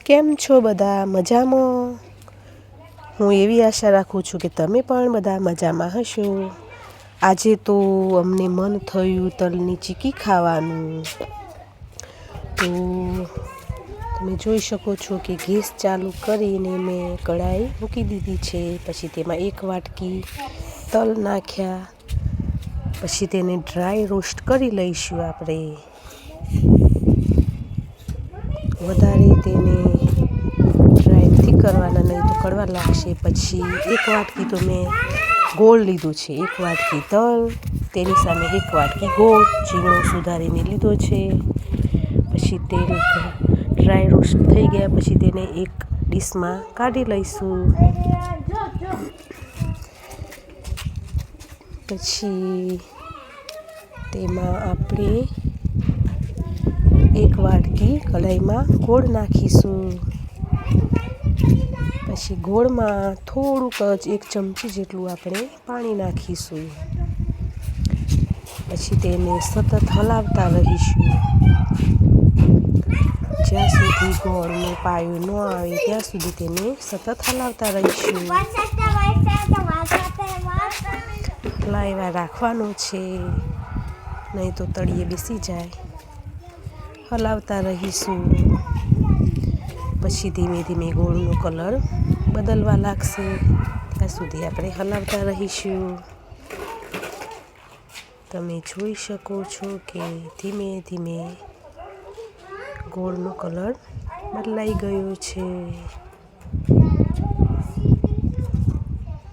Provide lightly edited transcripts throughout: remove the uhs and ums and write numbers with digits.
કેમ છો બધા? મજામાં? હું એવી આશા રાખું છું કે તમે પણ બધા મજામાં હશો. આજે તો અમને મન થયું તલની ચીકી ખાવાનું. તો તમે જોઈ શકો છો કે ગેસ ચાલુ કરીને મેં કઢાઈ મૂકી દીધી છે. પછી તેમાં 1 વાટકી તલ નાખ્યા. પછી તેને ડ્રાય રોસ્ટ કરી લઈશું આપણે. વધારે તેને ડ્રાય નથી કરવાના, નહીં તો કડવા લાગશે. પછી 1 વાટકી તો મેં ગોળ લીધું છે. 1 વાટકી તલ, તેની સામે 1 વાટકી ગોળ ઝીણો સુધારીને લીધો છે. પછી તેલ ડ્રાય રોસ્ટ થઈ ગયા પછી તેને એક ડીશમાં કાઢી લઈશું. પછી તેમાં આપણે 1 વાટકી કઢાઈમાં ગોળ નાખીશું. પછી ગોળમાં થોડુંક જ 1 ચમચી જેટલું આપણે પાણી નાખીશું. પછી તેને સતત હલાવતા રહીશું. જ્યાં સુધી ગોળનો પાયો ન આવે ત્યાં સુધી તેને સતત હલાવતા રહીશું. હલાવ્યા રાખવાનો છે, નહીં તો તળિયે બેસી જાય. હલાવતા રહીશું. પછી ધીમે ધીમે ગોળનો કલર બદલવા લાગશે ત્યાં સુધી આપણે હલાવતા રહીશું. તમે જોઈ શકો છો કે ધીમે ધીમે ગોળનો કલર બદલાઈ ગયો છે.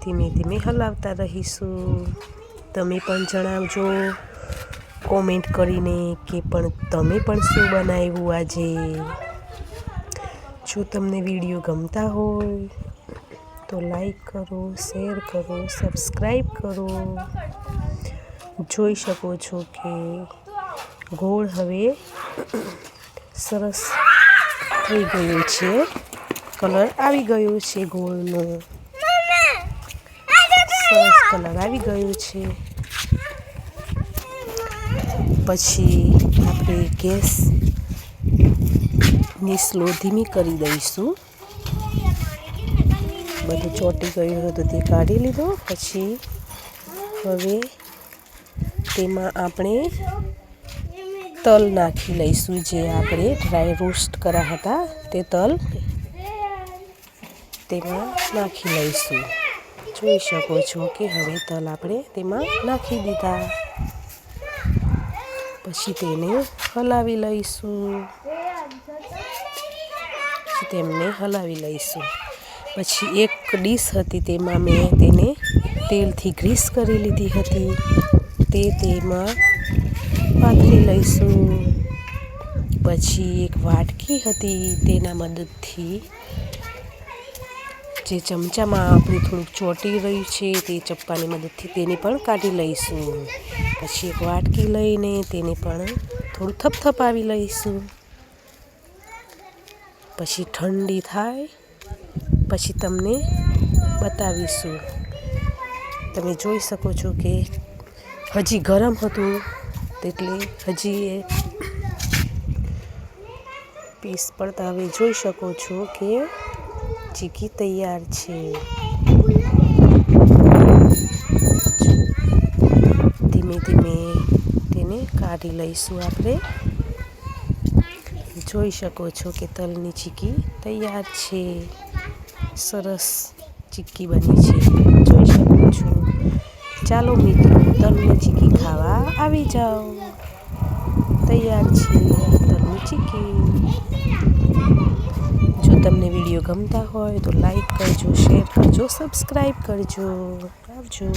ધીમે ધીમે હલાવતા રહીશું. તમે પણ જણાવજો કોમેન્ટ કરીને કે તમે પણ શું બનાવ્યું આજે. જો તમને વિડીયો ગમતા હોય તો લાઈક કરો, શેર કરો, સબસ્ક્રાઈબ કરો. જોઈ શકો છો કે ગોળ હવે સરસ થઈ ગયો છે. કલર આવી ગયો છે ગોળનો. સરસ કલર આવી ગયો છે. પછી આપણે ગેસની સ્લો ધીમી કરી દઈશું. બધું ચોંટી ગયું હતું તે કાઢી લીધો. પછી હવે તેમાં આપણે તલ નાખી લઈશું. જે આપણે ડ્રાય રોસ્ટ કર્યા હતા તે તલ તેમાં નાખી લઈશું. જોઈ શકો છો કે હવે તલ આપણે તેમાં નાખી દીધા. પછી તેને હલાવી લઈશું. પછી એક ડીશ હતી તેમાં મેં તેને તેલથી ગ્રીસ કરી લીધી હતી. તેમાં પાથરી લઈશું. પછી એક વાટકી હતી તેના મદદથી જે ચમચામાં આપણે થોડુંક ચોંટી રહ્યું છે તે ચપ્પાની મદદથી તેને પણ કાઢી લઈશું. પછી એક વાટકી લઈને તેને પણ થોડું થપથપાવી લઈશું. પછી ઠંડી થાય પછી તમને બતાવીશું. તમે જોઈ શકો છો કે હજી ગરમ હતું એટલે હજી એ પીસ પડતા હવે જોઈ શકો છો કે ચીકી તૈયાર છે. ધીમે ધીમે તેને કાઢી લઈશું આપણે. જોઈ શકો છો કે તલની ચીકી તૈયાર છે. સરસ ચીકી બની છે. જોઈ શકો છો. ચાલો મિત્રો, તલની ચીકી ખાવા આવી જાઓ. તૈયાર છે તલની ચીકી. જો તમને વિડીયો ગમતા હોય તો લાઈક કરજો, શેર કરજો, સબસ્ક્રાઈબ કરજો. આવજો.